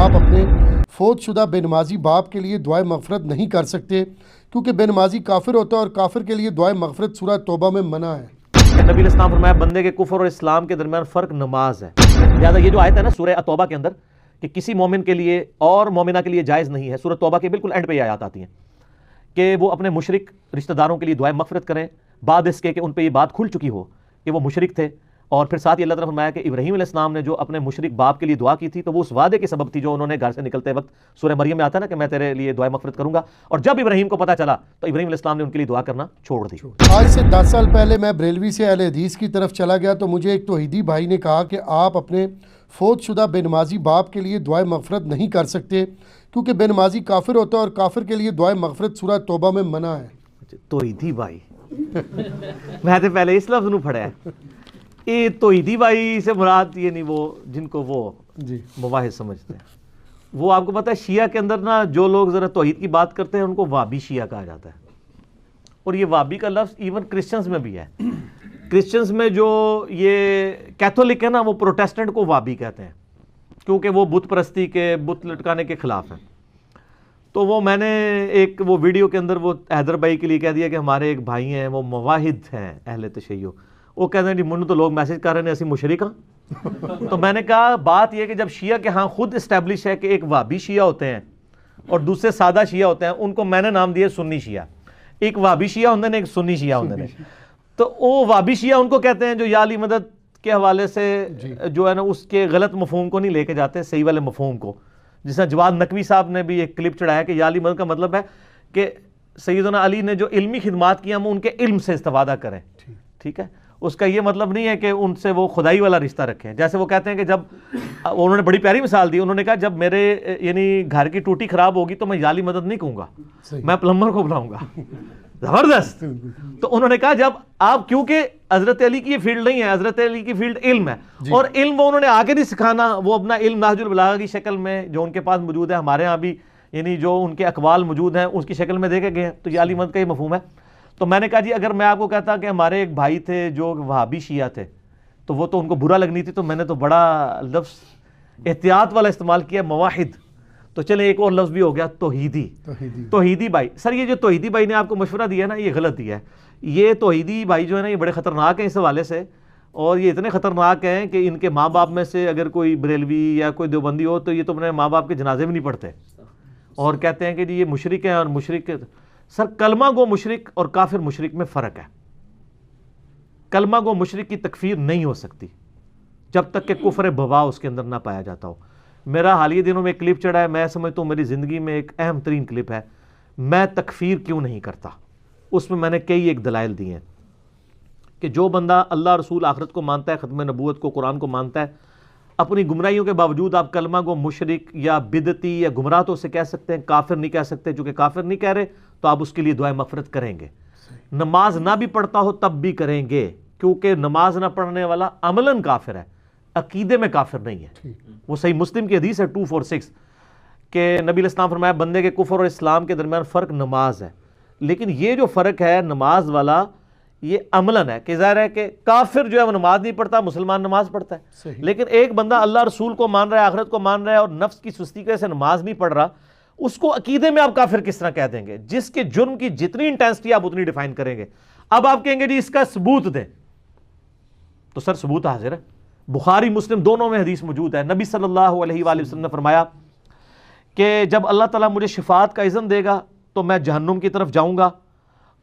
آپ اپنے فوت شدہ بے نمازی باپ کے لیے دعائے مغفرت نہیں کر سکتے کیونکہ بے نمازی کافر ہوتا ہے اور کافر کے لیے دعائے مغفرت سورہ توبہ میں منع ہے۔ نبی علیہ السلام فرمایا بندے کے کفر اور اسلام کے درمیان فرق نماز ہے۔ لہٰذا یہ جو آیت ہے نا سورہ توبہ کے اندر کہ کسی مومن کے لیے اور مومنہ کے لیے جائز نہیں ہے، سورہ توبہ کے بالکل اینڈ پہ یہ آیات آتی ہیں کہ وہ اپنے مشرک رشتہ داروں کے لیے دعائے مغفرت کریں بعد اس کے کہ ان پہ یہ بات کھل چکی ہو کہ وہ مشرک تھے۔ اور پھر ساتھ ہی اللہ تعالیٰ نے فرمایا کہ ابراہیم علیہ السلام نے جو اپنے مشرک باپ کے لیے دعا کی تھی تو وہ اس وعدے کے سبب تھی جو انہوں نے گھر سے نکلتے وقت سورہ مریم میں آتا ہے نا کہ میں تیرے لیے دعائے مغفرت کروں گا، اور جب ابراہیم کو پتہ چلا تو ابراہیم علیہ السلام نے ان کے لیے دعا کرنا چھوڑ دی۔ آج سے 10 سال پہلے میں بریلوی سے اہل حدیث کی طرف چلا گیا تو مجھے ایک توحیدی بھائی نے کہا کہ آپ اپنے فوت شدہ بے نمازی باپ کے لیے دعائے مغفرت نہیں کر سکتے کیونکہ بے نمازی کافر ہوتا ہے اور کافر کے لیے دعائے مغفرت سورہ توبہ میں منع ہے۔ توحیدی بھائی میں تو پہلے اس لفظ نو پڑھا ہے، یہ توحیدی بھائی سے مراد یہ نہیں وہ جن کو وہ مواحد سمجھتے ہیں۔ وہ آپ کو پتہ ہے شیعہ کے اندر نا جو لوگ ذرا توحید کی بات کرتے ہیں ان کو وابی شیعہ کہا جاتا ہے، اور یہ وابی کا لفظ ایون کرسچنز میں بھی ہے۔ کرسچنز میں جو یہ کیتھولک ہے نا وہ پروٹیسٹنٹ کو وابی کہتے ہیں کیونکہ وہ بت پرستی کے بت لٹکانے کے خلاف ہیں۔ تو وہ میں نے ایک وہ ویڈیو کے اندر وہ حیدر بھائی کے لیے کہہ دیا کہ ہمارے ایک بھائی ہیں وہ مواحد ہیں اہل تشیع، وہ کہتے ہیں جی منو تو لوگ میسج کر رہے ہیں اسی مشرک ہاں۔ تو میں نے کہا بات یہ کہ جب شیعہ کے ہاں خود اسٹیبلش ہے کہ ایک وابی شیعہ ہوتے ہیں اور دوسرے سادہ شیعہ ہوتے ہیں، ان کو میں نے نام دیا سنی شیعہ، ایک وابی شیعہ ہوتے ہیں ایک سنی شیعہ ہوتے ہیں۔ تو وہ وابی شیعہ ان کو کہتے ہیں جو یا علی مدد کے حوالے سے جو ہے نا اس کے غلط مفہوم کو نہیں لے کے جاتے، صحیح والے مفہوم کو، جس طرح جواد نقوی صاحب نے بھی ایک کلپ چڑھایا کہ یا علی مدد کا مطلب ہے کہ سیدنا علی نے جو علمی خدمات کی ہم ان کے علم سے استفادہ کریں، ٹھیک ہے۔ اس کا یہ مطلب نہیں ہے کہ ان سے وہ خدائی والا رشتہ رکھیں۔ جیسے وہ کہتے ہیں کہ جب انہوں نے بڑی پیاری مثال دی، انہوں نے کہا جب میرے یعنی گھر کی ٹوٹی خراب ہوگی تو میں یا علی مدد نہیں کہوں گا، میں پلمبر کو بلاؤں گا۔ زبردست۔ تو انہوں نے کہا جب آپ، کیونکہ حضرت علی کی یہ فیلڈ نہیں ہے، حضرت علی کی فیلڈ علم ہے، اور علم وہ انہوں نے آگے نہیں سکھانا، وہ اپنا علم نہج البلاغہ کی شکل میں جو ان کے پاس موجود ہے، ہمارے ہاں بھی یعنی جو ان کے اقوال موجود ہیں اس کی شکل میں دے کے گئے ہیں، تو یا علی مدد کا یہ مفہوم ہے۔ تو میں نے کہا جی اگر میں آپ کو کہتا کہ ہمارے ایک بھائی تھے جو وہابی شیعہ تھے تو وہ تو ان کو برا لگنی تھی، تو میں نے تو بڑا لفظ احتیاط والا استعمال کیا، مواحد۔ تو چلیں ایک اور لفظ بھی ہو گیا توحیدی۔ توحیدی بھائی، سر یہ جو توحیدی بھائی نے آپ کو مشورہ دیا ہے نا یہ غلط دیا ہے۔ یہ توحیدی بھائی جو ہے نا یہ بڑے خطرناک ہیں اس حوالے سے، اور یہ اتنے خطرناک ہیں کہ ان کے ماں باپ میں سے اگر کوئی بریلوی یا کوئی دیوبندی ہو تو یہ تو اپنے ماں باپ کے جنازے بھی نہیں پڑھتے، اور کہتے ہیں کہ جی یہ مشرک ہیں اور مشرک۔ سر کلمہ گو مشرک اور کافر مشرک میں فرق ہے۔ کلمہ گو مشرک کی تکفیر نہیں ہو سکتی جب تک کہ کفر بوا اس کے اندر نہ پایا جاتا ہو۔ میرا حالیہ دنوں میں ایک کلپ چڑھا ہے، میں سمجھتا ہوں میری زندگی میں ایک اہم ترین کلپ ہے، میں تکفیر کیوں نہیں کرتا۔ اس میں میں نے کئی ایک دلائل دی ہیں کہ جو بندہ اللہ رسول آخرت کو مانتا ہے، ختم نبوت کو، قرآن کو مانتا ہے، اپنی گمراہیوں کے باوجود آپ کلمہ گو مشرک یا بدعتی یا گمراہ تو اسے کہہ سکتے ہیں، کافر نہیں کہہ سکتے۔ چونکہ کافر نہیں کہہ رہے تو آپ اس کے لیے دعائے مغفرت کریں گے، نماز نہ بھی پڑھتا ہو تب بھی کریں گے، کیونکہ نماز نہ پڑھنے والا عملاً کافر ہے، عقیدے میں کافر نہیں ہے۔ وہ صحیح مسلم کی حدیث ہے 246 کہ نبی علیہ السلام فرمایا بندے کے کفر اور اسلام کے درمیان فرق نماز ہے، لیکن یہ جو فرق ہے نماز والا یہ عملاً ہے کہ ظاہر ہے کہ کافر جو ہے وہ نماز نہیں پڑھتا، مسلمان نماز پڑھتا ہے، لیکن ایک بندہ اللہ رسول کو مان رہا ہے، آخرت کو مان رہا ہے اور نفس کی سستی کی وجہ سے نماز نہیں پڑھ رہا، اس کو عقیدے میں آپ کافر کس طرح کہہ دیں گے؟ جس کے جرم کی جتنی انٹینسٹی آپ اتنی ڈیفائن کریں گے۔ اب آپ کہیں گے جی اس کا ثبوت دیں، تو سر ثبوت حاضر ہے، بخاری مسلم دونوں میں حدیث موجود ہے۔ نبی صلی اللہ علیہ وآلہ وسلم نے فرمایا کہ جب اللہ تعالیٰ مجھے شفاعت کا اذن دے گا تو میں جہنم کی طرف جاؤں گا،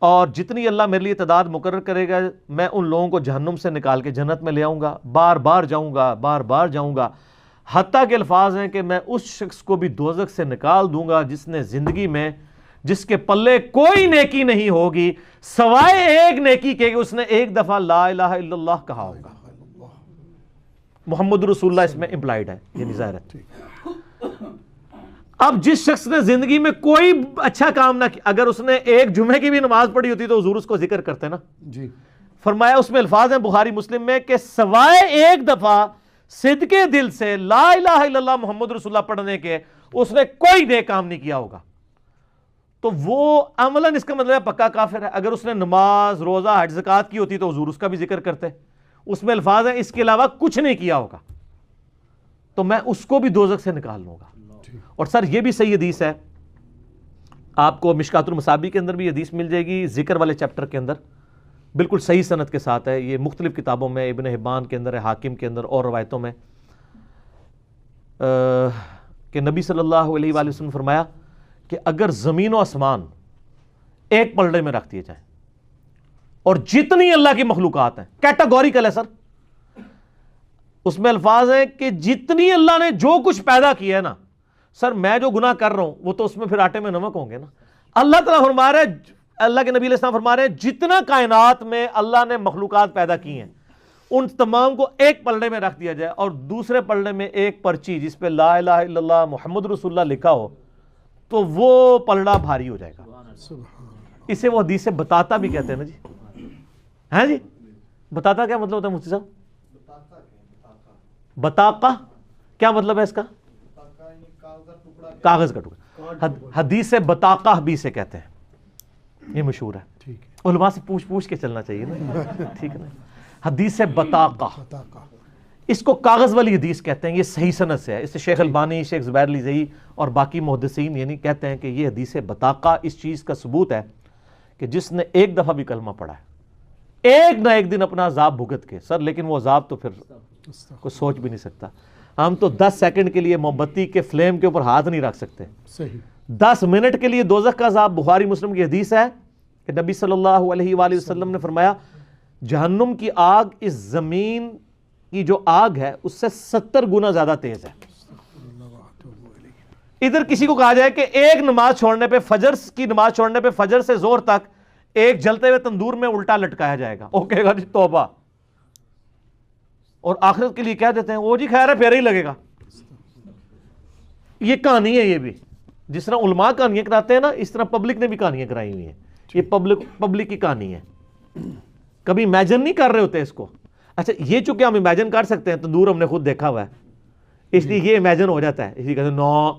اور جتنی اللہ میرے لیے تعداد مقرر کرے گا میں ان لوگوں کو جہنم سے نکال کے جنت میں لے آؤں گا، بار بار جاؤں گا، بار بار جاؤں گا، حتیٰ کہ الفاظ ہیں کہ میں اس شخص کو بھی دوزخ سے نکال دوں گا جس نے زندگی میں، جس کے پلے کوئی نیکی نہیں ہوگی سوائے ایک نیکی کے کہ اس نے ایک دفعہ لا الہ الا اللہ کہا ہوگا۔ محمد رسول اللہ اس میں امپلائیڈ ہے، یعنی ظاہر ہے۔ اب جس شخص نے زندگی میں کوئی اچھا کام نہ کیا، اگر اس نے ایک جمعے کی بھی نماز پڑھی ہوتی تو حضور اس کو ذکر کرتے نا جی۔ فرمایا اس میں الفاظ ہیں بخاری مسلم میں کہ سوائے ایک دفعہ صدقے دل سے لا الہ الا اللہ محمد رسول اللہ پڑھنے کے اس نے کوئی نیک کام نہیں کیا ہوگا، تو وہ عملاً اس کا مطلب ہے پکا کافر ہے۔ اگر اس نے نماز، روزہ، حج، زکوٰۃ کی ہوتی تو حضور اس کا بھی ذکر کرتے، اس میں الفاظ ہیں اس کے علاوہ کچھ نہیں کیا ہوگا تو میں اس کو بھی دوزخ سے نکال لوں گا۔ اور سر یہ بھی صحیح حدیث ہے، آپ کو مشکات المصابیح کے اندر بھی حدیث مل جائے گی، ذکر والے چیپٹر کے اندر بالکل صحیح سند کے ساتھ ہے، یہ مختلف کتابوں میں، ابن حبان کے اندر ہے، حاکم کے اندر اور روایتوں میں، کہ نبی صلی اللہ علیہ وآلہ وسلم نے فرمایا کہ اگر زمین و آسمان ایک پلڑے میں رکھ دیے جائیں اور جتنی اللہ کی مخلوقات ہیں، کیٹاگوریکل ہے سر، اس میں الفاظ ہیں کہ جتنی اللہ نے جو کچھ پیدا کیا ہے نا سر، میں جو گناہ کر رہا ہوں وہ تو اس میں پھر آٹے میں نمک ہوں گے نا۔ اللہ تعالیٰ فرما رہے ہیں، اللہ کے نبی علیہ السلام فرما رہے ہیں جتنا کائنات میں اللہ نے مخلوقات پیدا کی ہیں ان تمام کو ایک پلڑے میں رکھ دیا جائے اور دوسرے پلڑے میں ایک پرچی جس پہ لا الہ الا اللہ محمد رسول اللہ لکھا ہو تو وہ پلڑا بھاری ہو جائے گا۔ اسے وہ حدیث سے بتاتا بھی کہتے ہیں نا جی، ہیں جی؟ بتاتا کیا مطلب ہوتا ہے مفتی صاحب؟ بتاقہ کیا مطلب ہے اس کا؟ کاغذ کا ٹکڑا۔ حدیث سے بتاقہ بھی سے کہتے ہیں، یہ مشہور ہے، علماء سے پوچھ کے چلنا چاہیے نا، ٹھیک ہے نا۔ حدیث سے بتاقہ، اس کو کاغذ والی حدیث کہتے ہیں، یہ صحیح سند سے ہے، اس سے شیخ البانی، شیخ زبیر لیزئی اور باقی محدثین یعنی کہتے ہیں کہ یہ حدیث بتاقہ اس چیز کا ثبوت ہے کہ جس نے ایک دفعہ بھی کلمہ پڑھا ہے ایک نہ ایک دن اپنا عذاب بھگت کے، سر لیکن وہ عذاب تو پھر کوئی سوچ بھی نہیں سکتا۔ ہم تو 10 سیکنڈ کے لیے موم بتی کے فلیم کے اوپر ہاتھ نہیں رکھ سکتے، 10 منٹ کے لیے دوزخ کا عذاب۔ بخاری مسلم کی حدیث ہے کہ نبی صلی اللہ علیہ وآلہ وسلم نے فرمایا جہنم کی آگ اس زمین کی جو آگ ہے اس سے 70 گنا زیادہ تیز ہے۔ ادھر کسی کو کہا جائے کہ ایک نماز چھوڑنے پہ، فجر کی نماز چھوڑنے پہ فجر سے زور تک ایک جلتے ہوئے تندور میں الٹا لٹکایا جائے گا، وہ کہے گا جی توبہ، اور آخرت کے لیے کہہ دیتے ہیں وہ جی خیر ہے پھر ہی لگے گا۔ یہ کہانی ہے، یہ بھی جس طرح علماء کہانیاں کراتے ہیں نا اس طرح پبلک نے بھی کہانیاں کرائی ہوئی ہیں، یہ پبلک کی کہانی ہے، کبھی امیجن نہیں کر رہے ہوتے اس کو۔ اچھا یہ چونکہ ہم امیجن کر سکتے ہیں، تندور ہم نے خود دیکھا ہوا ہے اس لیے یہ امیجن ہو جاتا ہے، اس لیے کہتے ہیں نو۔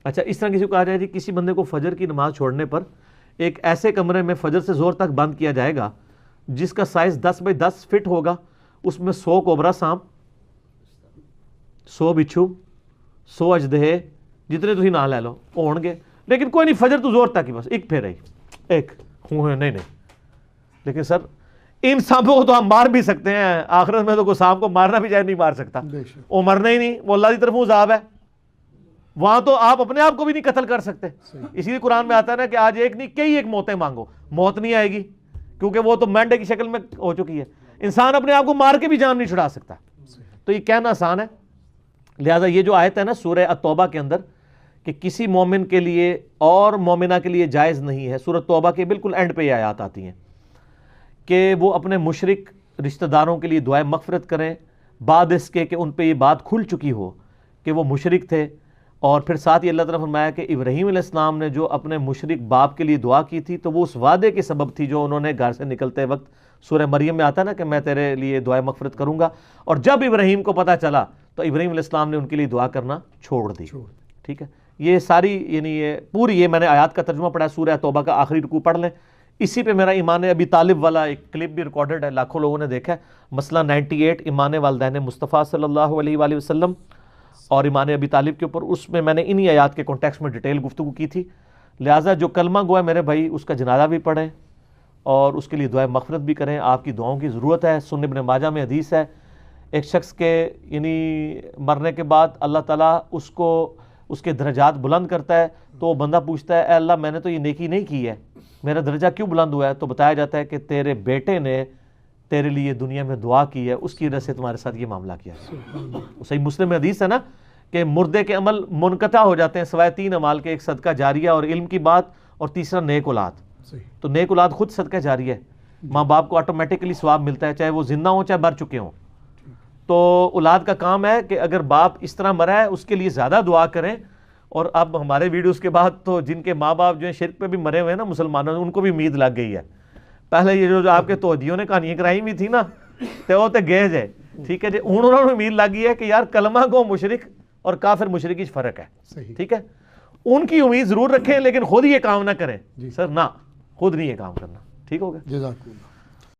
اچھا اس طرح کسی کو کہا جائے جی کسی بندے کو فجر کی نماز چھوڑنے پر ایک ایسے کمرے میں فجر سے زور تک بند کیا جائے گا جس کا سائز 10 بائی 10 فٹ ہوگا، اس میں 100 کوبرا سانپ، 100 بچھو، 100 اژدہے، جتنے تھی نہ لے لو ہون گے، لیکن کوئی نہیں فجر تو زور تک ہی، بس ایک پھر ایک نہیں، لیکن سر ان سانپوں کو تو ہم مار بھی سکتے ہیں، آخرت میں تو کوئی سانپ کو مارنا بھی چاہے نہیں مار سکتا، وہ مرنا ہی نہیں، وہ اللہ کی طرف عذاب ہے، وہاں تو آپ اپنے آپ کو بھی نہیں قتل کر سکتے۔ اسی لیے قرآن میں آتا ہے نا کہ آج ایک نہیں کئی ایک موتیں مانگو، موت نہیں آئے گی کیونکہ وہ تو مینڈے کی شکل میں ہو چکی ہے، انسان اپنے آپ کو مار کے بھی جان نہیں چھڑا سکتا، تو یہ کہنا آسان ہے۔ لہٰذا یہ جو آیت ہے نا سورہ التوبہ کے اندر کہ کسی مومن کے لیے اور مومنہ کے لیے جائز نہیں ہے، سورہ توبہ کے بالکل اینڈ پہ یہ آیات آتی ہیں کہ وہ اپنے مشرک رشتہ داروں کے لیے دعائے مغفرت کریں بعد اس کے کہ ان پہ یہ بات کھل چکی ہو کہ وہ مشرک تھے، اور پھر ساتھ ہی اللہ تعالیٰ نے فرمایا کہ ابراہیم علیہ السلام نے جو اپنے مشرک باپ کے لیے دعا کی تھی تو وہ اس وعدے کے سبب تھی جو انہوں نے گھر سے نکلتے وقت، سورہ مریم میں آتا ہے نا کہ میں تیرے لیے دعائے مغفرت کروں گا، اور جب ابراہیم کو پتہ چلا تو ابراہیم علیہ السلام نے ان کے لیے دعا کرنا چھوڑ دی، ٹھیک ہے۔ یہ ساری یعنی یہ پوری یہ میں نے آیات کا ترجمہ پڑھا ہے، سورہ توبہ کا آخری رکوع پڑھ لیں، اسی پہ میرا ایمان ابی طالب والا ایک کلپ بھی ریکارڈڈ ہے، لاکھوں لوگوں نے دیکھا ہے، مسئلہ 98 ایمان والدین مصطفیٰ صلی اللہ علیہ وآلہ وسلم اور ایمان ابی طالب کے اوپر، اس میں نے انہی آیات کے کانٹیکسٹ میں ڈیٹیل گفتگو کی تھی۔ لہٰذا جو کلمہ گو ہے میرے بھائی اس کا جنازہ بھی پڑھیں اور اس کے لیے دعائے مغفرت بھی کریں، آپ کی دعاؤں کی ضرورت ہے۔ سنن ابن ماجہ میں حدیث ہے ایک شخص کے یعنی مرنے کے بعد اللہ تعالیٰ اس کو اس کے درجات بلند کرتا ہے، تو وہ بندہ پوچھتا ہے اے اللہ میں نے تو یہ نیکی نہیں کی ہے، میرا درجہ کیوں بلند ہوا ہے؟ تو بتایا جاتا ہے کہ تیرے بیٹے نے تیرے لیے دنیا میں دعا کی ہے، اس کی وجہ سے تمہارے ساتھ یہ معاملہ کیا ہے۔ صحیح مسلم میں حدیث ہے نا کہ مردے کے عمل منقطع ہو جاتے ہیں سوائے 3 اعمال کے، ایک صدقہ جاریہ اور علم کی بات، اور تیسرا نیک اولاد۔ تو نیک اولاد خود صدقہ جاریہ ہے، ماں باپ کو آٹومیٹکلی ثواب ملتا ہے چاہے وہ زندہ ہوں چاہے مر چکے ہوں۔ تو اولاد کا کام ہے کہ اگر باپ اس طرح مرا ہے اس کے لیے زیادہ دعا کریں، اور اب ہمارے ویڈیوز کے بعد تو جن کے ماں باپ جو ہیں شرک پہ بھی مرے ہوئے ہیں نا مسلمانوں، ان کو بھی امید لگ گئی ہے۔ پہلے یہ جو آپ کے توحیدیوں نے کہانیاں کرائی ہوئی تھی نا تو وہ تے گئے جائے، ٹھیک ہے جی، انہوں نے امید لگ گئی ہے کہ یار کلمہ کو مشرک اور کافر مشرک ہی فرق ہے، ٹھیک ہے، ان کی امید ضرور رکھیں لیکن خود یہ کام نہ کریں، سر نہ خود نہیں یہ کام کرنا، ٹھیک ہوگا۔